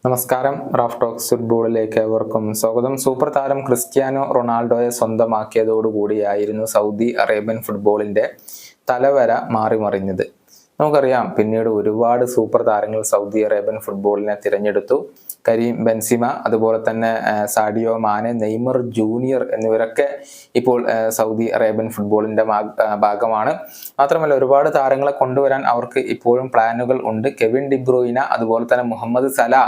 നമസ്കാരം. Raf talks ഫുട്ബോളിലേക്ക് ഏവർക്കും സ്വാഗതം. സൂപ്പർ താരം ക്രിസ്ത്യാനോ റൊണാൾഡോയെ സ്വന്തമാക്കിയതോടുകൂടിയായിരുന്നു സൗദി അറേബ്യൻ ഫുട്ബോളിന്റെ തലവര മാറിമറിഞ്ഞത്. നമുക്കറിയാം, പിന്നീട് ഒരുപാട് സൂപ്പർ താരങ്ങൾ സൗദി അറേബ്യൻ ഫുട്ബോളിനെ തിരഞ്ഞെടുത്തു. കരീം ബെൻസിമ, അതുപോലെ തന്നെ സാഡിയോ മാനെ, നെയ്മർ ജൂനിയർ എന്നിവരൊക്കെ ഇപ്പോൾ സൗദി അറേബ്യൻ ഫുട്ബോളിന്റെ ഭാഗമാണ്. മാത്രമല്ല, ഒരുപാട് താരങ്ങളെ കൊണ്ടുവരാൻ അവർക്ക് ഇപ്പോഴും പ്ലാനുകൾ ഉണ്ട്. കെവിൻ ഡിബ്രൂയിന, അതുപോലെ തന്നെ മുഹമ്മദ് സലാ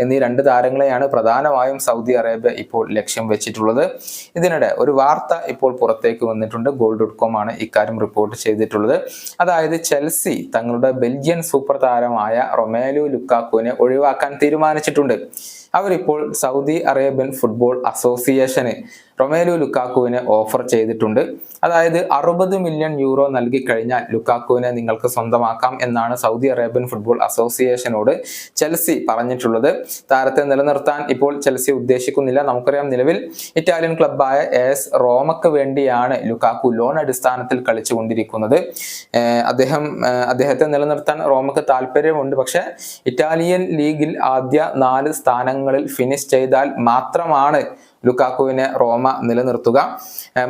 എന്നീ രണ്ട് താരങ്ങളെയാണ് പ്രധാനമായും സൗദി അറേബ്യ ഇപ്പോൾ ലക്ഷ്യം വെച്ചിട്ടുള്ളത്. ഇതിനിടെ ഒരു വാർത്ത ഇപ്പോൾ പുറത്തേക്ക് വന്നിട്ടുണ്ട്. goal.com ആണ് ഇക്കാര്യം റിപ്പോർട്ട് ചെയ്തിട്ടുള്ളത്. അതായത് ചെൽസി തങ്ങളുടെ ബെൽജിയൻ സൂപ്പർ താരമായ റൊമേലു ലുക്കാക്കുവിനെ ഒഴിവാക്കാൻ തീരുമാനിച്ചിട്ടുണ്ട്. അവരിപ്പോൾ സൗദി അറേബ്യൻ ഫുട്ബോൾ അസോസിയേഷന് റൊമേലു ലുക്കാക്കുവിനെ ഓഫർ ചെയ്തിട്ടുണ്ട്. അതായത് 60 മില്യൺ യൂറോ നൽകി കഴിഞ്ഞാൽ ലുക്കാക്കുവിനെ നിങ്ങൾക്ക് സ്വന്തമാക്കാം എന്നാണ് സൗദി അറേബ്യൻ ഫുട്ബോൾ അസോസിയേഷനോട് ചെൽസി പറഞ്ഞിട്ടുള്ളത്. താരത്തെ നിലനിർത്താൻ ഇപ്പോൾ ചെൽസി ഉദ്ദേശിക്കുന്നില്ല. നമുക്കറിയാം, നിലവിൽ ഇറ്റാലിയൻ ക്ലബ്ബായ AS റോമക്ക് വേണ്ടിയാണ് ലുക്കാക്കു ലോൺ അടിസ്ഥാനത്തിൽ കളിച്ചുകൊണ്ടിരിക്കുന്നത്. അദ്ദേഹത്തെ നിലനിർത്താൻ റോമക്ക് താല്പര്യമുണ്ട്. പക്ഷെ ഇറ്റാലിയൻ ലീഗിൽ ആദ്യ 4 സ്ഥാനങ്ങളിൽ ഫിനിഷ് ചെയ്താൽ മാത്രമാണ് ലുക്കാക്കുവിനെ റോമ നിലനിർത്തുക.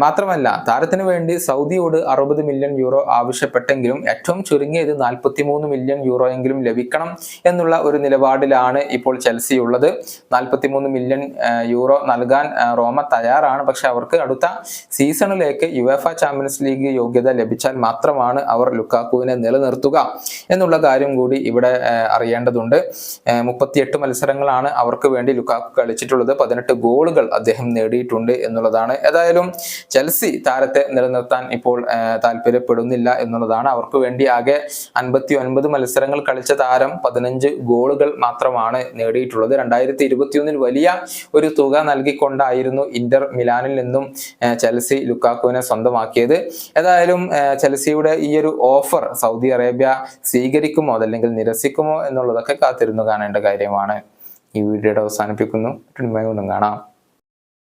മാത്രമല്ല, താരത്തിന് വേണ്ടി സൗദിയോട് 60 മില്യൺ യൂറോ ആവശ്യപ്പെട്ടെങ്കിലും ഏറ്റവും ചുരുങ്ങിയത് 43 മില്യൺ യൂറോ എങ്കിലും ലഭിക്കണം എന്നുള്ള ഒരു നിലപാടിലാണ് ഇപ്പോൾ ചെൽസി ഉള്ളത്. 43 മില്യൺ യൂറോ നൽകാൻ റോമ തയ്യാറാണ്. പക്ഷെ അവർക്ക് അടുത്ത സീസണിലേക്ക് യുവേഫ ചാമ്പ്യൻസ് ലീഗ് യോഗ്യത ലഭിച്ചാൽ മാത്രമാണ് അവർ ലുക്കാക്കുവിനെ നിലനിർത്തുക എന്നുള്ള കാര്യം കൂടി ഇവിടെ അറിയേണ്ടതുണ്ട്. 38 മത്സരങ്ങളാണ് അവർക്ക് വേണ്ടി ലുക്കാക്കു കളിച്ചിട്ടുള്ളത്. 18 ഗോളുകൾ അദ്ദേഹം നേടിയിട്ടുണ്ട് എന്നുള്ളതാണ്. ഏതായാലും ചെൽസി താരത്തെ നിലനിർത്താൻ ഇപ്പോൾ താല്പര്യപ്പെടുന്നില്ല എന്നുള്ളതാണ്. അവർക്ക് വേണ്ടി ആകെ 59 മത്സരങ്ങൾ കളിച്ച താരം 15 ഗോളുകൾ മാത്രമാണ് നേടിയിട്ടുള്ളത്. 2021 വലിയ ഒരു തുക നൽകിക്കൊണ്ടായിരുന്നു ഇന്റർ മിലാനിൽ നിന്നും ചെൽസി ലുക്കാക്കുവിനെ സ്വന്തമാക്കിയത്. ഏതായാലും ചെൽസിയുടെ ഈ ഒരു ഓഫർ സൗദി അറേബ്യ സ്വീകരിക്കുമോ അതല്ലെങ്കിൽ നിരസിക്കുമോ എന്നുള്ളതൊക്കെ കാത്തിരുന്നു കാണേണ്ട കാര്യമാണ്. ഈ വീഡിയോയുടെ അവസാനിപ്പിക്കുന്നു. കാണാം.